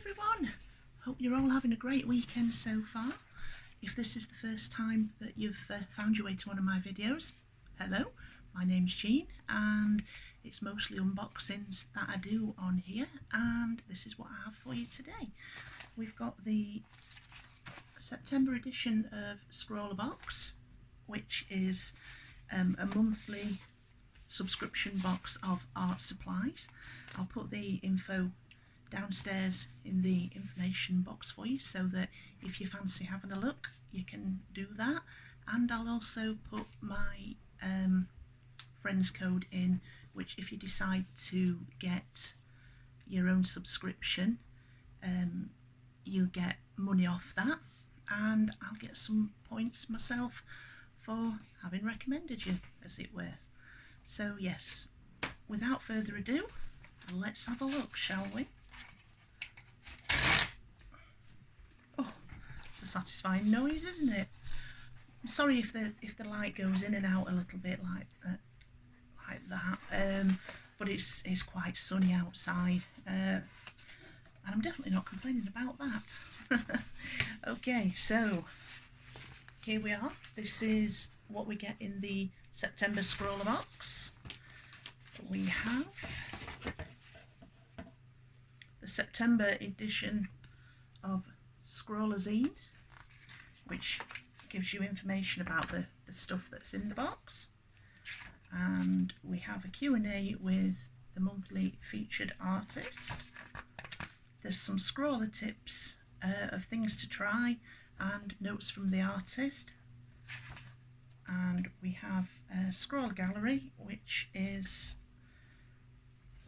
everyone, hope you're all having a great weekend so far. If this is the first time that you've found your way to one of my videos, hello, my name's Jean and it's mostly unboxings that I do on here, and this is what I have for you today. We've got the September edition of ScrawlrBox, which is a monthly subscription box of art supplies. I'll put the info downstairs in the information box for you so that if you fancy having a look you can do that, and I'll also put my friends code in, which if you decide to get your own subscription you'll get money off that, and I'll get some points myself for having recommended you, as it were. So yes, without further ado, let's have a look, shall we? Oh, it's a satisfying noise, isn't it? I'm sorry if the light goes in and out a little bit like that, but it's quite sunny outside, and I'm definitely not complaining about that. Okay, so here we are. This is what we get in the September ScrawlrBox. We have the September edition of ScrawlrZine, which gives you information about the stuff that's in the box. And we have a Q&A with the monthly featured artist. There's some Scrawler tips of things to try and notes from the artist. And we have a Scrawler Gallery, which is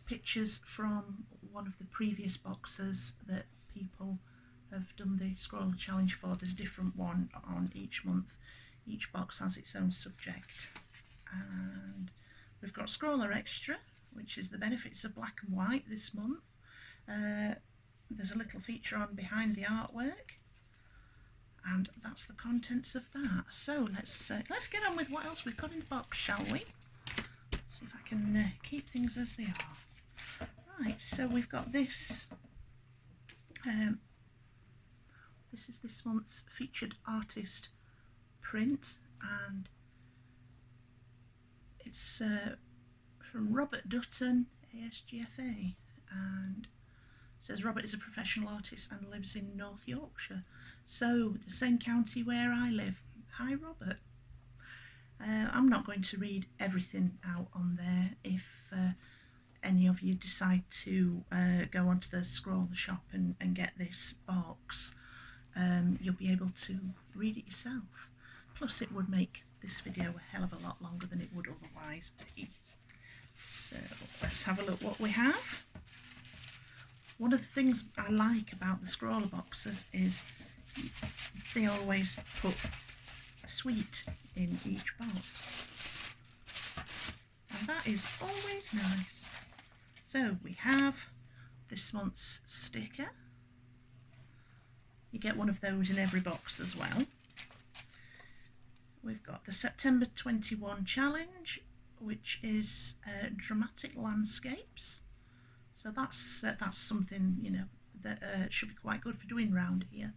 pictures from one of the previous boxes that people have done the Scrawler Challenge for. There's a different one on each month. Each box has its own subject. And we've got Scrawler Extra, which is the benefits of black and white this month. There's a little feature on behind the artwork, and that's the contents of that. So let's get on with what else we've got in the box, shall we? Let's see if I can keep things as they are. Right, so we've got this. This is this month's featured artist print, and it's from Robert Dutton, ASGFA, and it says Robert is a professional artist and lives in North Yorkshire, so the same county where I live. Hi Robert. I'm not going to read everything out on there. If any of you decide to go onto the Scrawler shop and get this box, you'll be able to read it yourself. Plus it would make this video a hell of a lot longer than it would otherwise be. So let's have a look what we have. One of the things I like about the Scrawler boxes is they always put a sweet in each box, and that is always nice. So we have this month's sticker. You get one of those in every box as well. We've got the September 21 challenge, which is dramatic landscapes. So that's something, you know, that should be quite good for doing round here.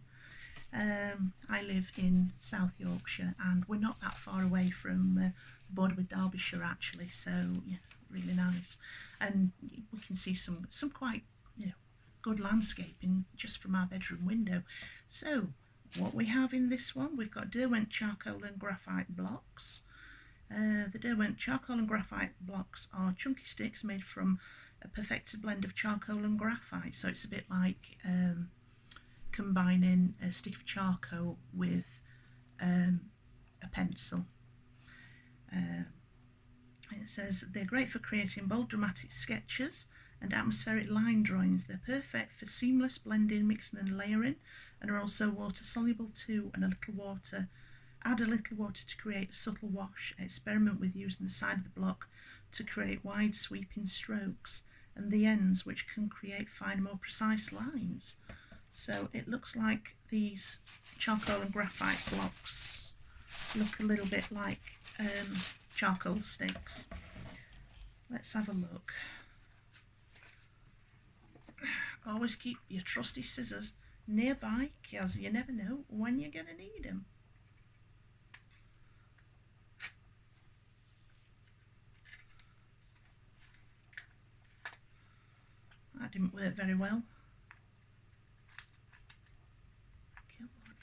I live in South Yorkshire, and we're not that far away from the border with Derbyshire actually. So yeah, really nice, and we can see some quite, you know, good landscaping just from our bedroom window. So what we have in this one, we've got Derwent charcoal and graphite blocks. The Derwent charcoal and graphite blocks are chunky sticks made from a perfected blend of charcoal and graphite, so it's a bit like combining a stick of charcoal with a pencil. It says they're great for creating bold dramatic sketches and atmospheric line drawings. They're perfect for seamless blending, mixing and layering, and are also water soluble too, and add a little water to create a subtle wash. Experiment with using the side of the block to create wide sweeping strokes, and the ends, which can create finer, more precise lines. So it looks like these charcoal and graphite blocks look a little bit like charcoal sticks. Let's have a look. Always keep your trusty scissors nearby, because you never know when you're going to need them. That didn't work very well. Come on.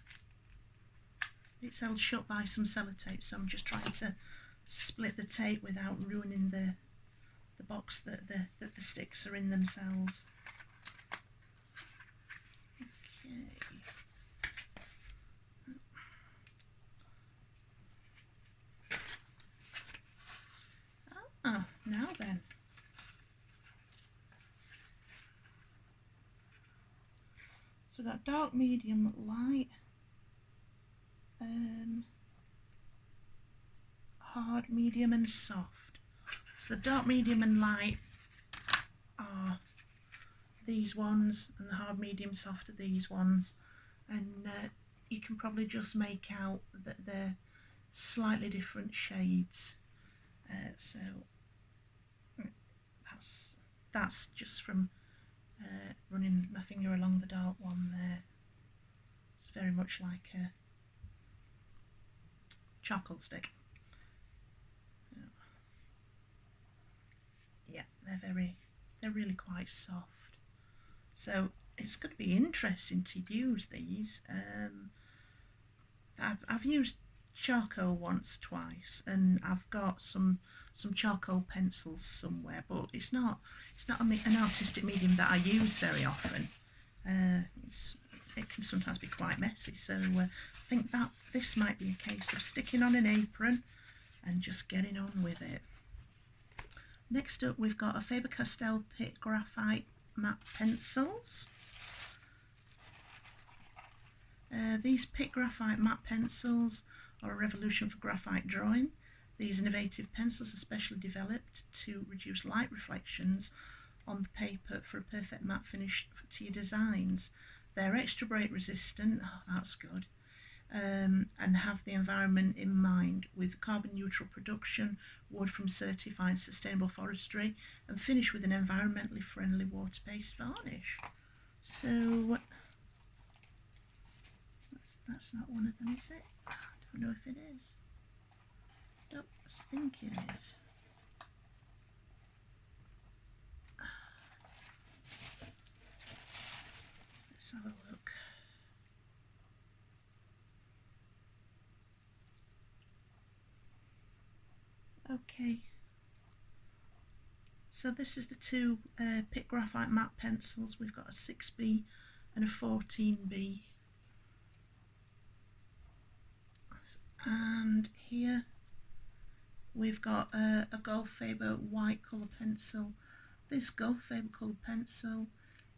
It's held shut by some sellotape, so I'm just trying to split the tape without ruining the box that the sticks are in themselves. Okay. Ah, now then. So we've got dark, medium, light, hard, medium and soft. So the dark, medium and light are these ones, and the hard, medium, soft are these ones. And you can probably just make out that they're slightly different shades. So that's just from running my finger along the dark one there. It's very much like a charcoal stick. Yeah, they're really quite soft. So it's going to be interesting to use these. I've used charcoal once, twice, and I've got some charcoal pencils somewhere, but it's not an artistic medium that I use very often. It can sometimes be quite messy, so I think that this might be a case of sticking on an apron and just getting on with it. Next up, we've got a Faber-Castell Pitt Graphite matte pencils. These Pitt Graphite matte pencils are a revolution for graphite drawing. These innovative pencils are specially developed to reduce light reflections on the paper for a perfect matte finish to your designs. They're extra break resistant, oh, that's good, and have the environment in mind, with carbon neutral production, wood from certified sustainable forestry, and finish with an environmentally friendly water-based varnish. So that's not one of them, is it? I don't know if it is. I don't think it is. Let's have a look. Okay, so this is the two Pitt Graphite matte pencils. We've got a 6B and a 14B. And here we've got a Gulf Faber white colour pencil. This Gulf Faber colour pencil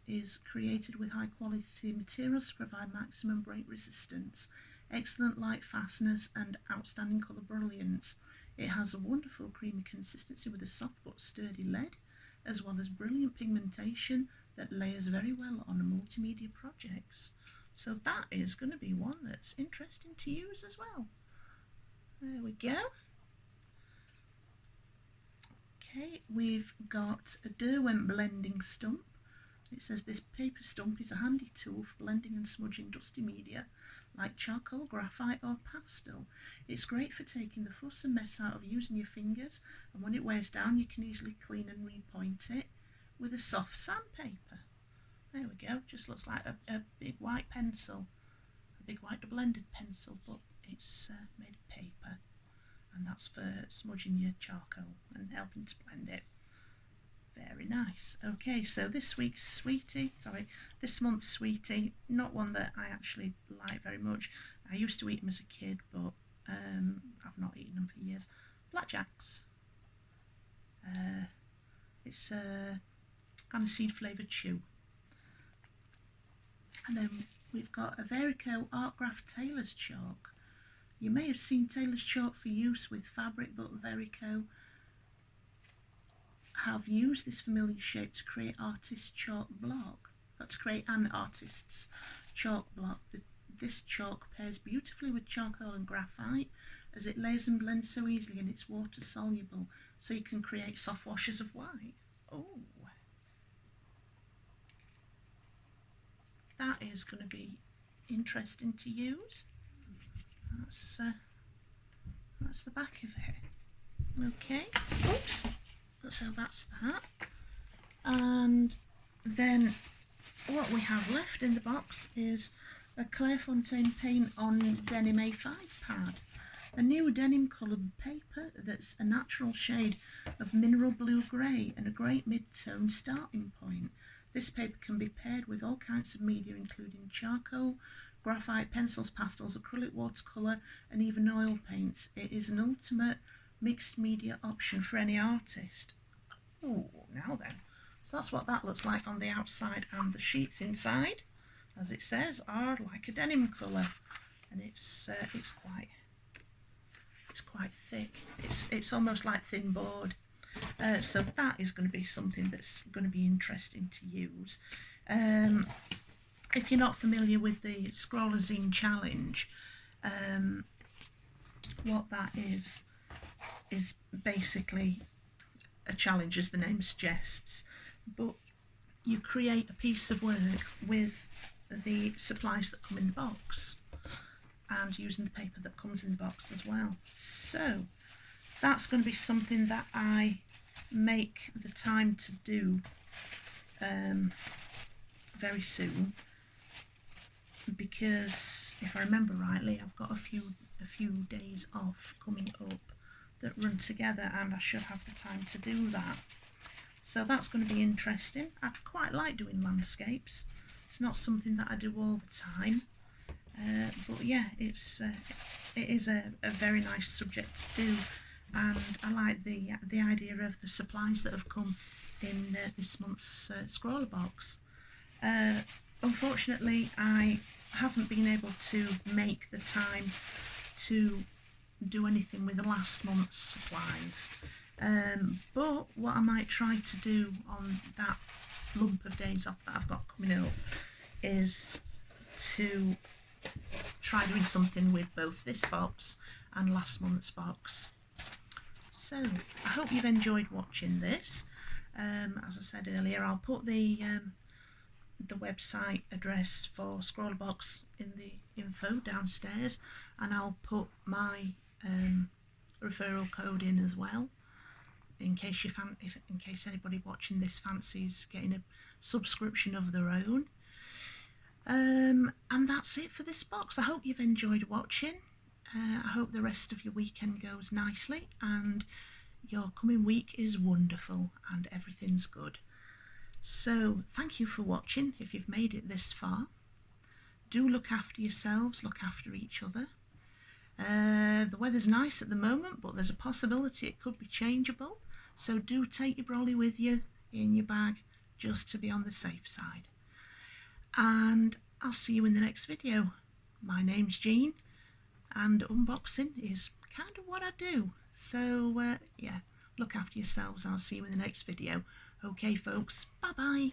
is created with high quality materials to provide maximum break resistance, excellent light fastness and outstanding colour brilliance. It has a wonderful creamy consistency with a soft but sturdy lead, as well as brilliant pigmentation that layers very well on multimedia projects. So that is going to be one that's interesting to use as well. There we go. Okay, we've got a Derwent blending stump. It says this paper stump is a handy tool for blending and smudging dusty media like charcoal, graphite or pastel. It's great for taking the fuss and mess out of using your fingers, and when it wears down you can easily clean and repoint it with a soft sandpaper. There we go, just looks like a big white pencil, a big white blended pencil, but it's made of paper, and that's for smudging your charcoal and helping to blend it. Very nice. Okay, so this month's sweetie, not one that I actually like very much. I used to eat them as a kid, but I've not eaten them for years. Blackjacks. It's aniseed flavoured chew. And then we've got a Verico Artgraph Tailor's Chalk. You may have seen Tailor's Chalk for use with fabric, but Verico have used this familiar shape to create an artist's chalk block. This chalk pairs beautifully with charcoal and graphite, as it layers and blends so easily and it's water soluble, so you can create soft washes of white. Oh, that is going to be interesting to use. That's the back of it. Okay, oops, so that's that. And then what we have left in the box is a Clairefontaine paint on denim A5 pad. A new denim coloured paper that's a natural shade of mineral blue grey and a great mid-tone starting point. This paper can be paired with all kinds of media including charcoal, graphite, pencils, pastels, acrylic watercolour and even oil paints. It is an ultimate mixed media option for any artist. Oh, now then. So that's what that looks like on the outside, and the sheets inside, as it says, are like a denim colour, and it's quite thick. It's almost like thin board. So that is going to be something that's going to be interesting to use. If you're not familiar with the ScrawlrZine challenge, what that is basically a challenge, as the name suggests, but you create a piece of work with the supplies that come in the box and using the paper that comes in the box as well. So that's going to be something that I make the time to do very soon, because if I remember rightly, I've got a few days off coming up that run together, and I should have the time to do that. So that's going to be interesting. I quite like doing landscapes. It's not something that I do all the time, but yeah, it is a very nice subject to do, and I like the idea of the supplies that have come in this month's ScrawlrBox. Unfortunately, I haven't been able to make the time to do anything with the last month's supplies, but what I might try to do on that lump of days off that I've got coming up is to try doing something with both this box and last month's box. So I hope you've enjoyed watching this. As I said earlier, I'll put the website address for ScrawlrBox in the info downstairs, and I'll put my referral code in as well, in case in case anybody watching this fancies getting a subscription of their own. And that's it for this box. I hope you've enjoyed watching. I hope the rest of your weekend goes nicely and your coming week is wonderful and everything's good. So thank you for watching. If you've made it this far, do look after yourselves, look after each other. The weather's nice at the moment, but there's a possibility it could be changeable, so do take your brolly with you in your bag just to be on the safe side. And I'll see you in the next video. My name's Jean, and unboxing is kind of what I do. So yeah, look after yourselves, and I'll see you in the next video. Okay folks, bye bye.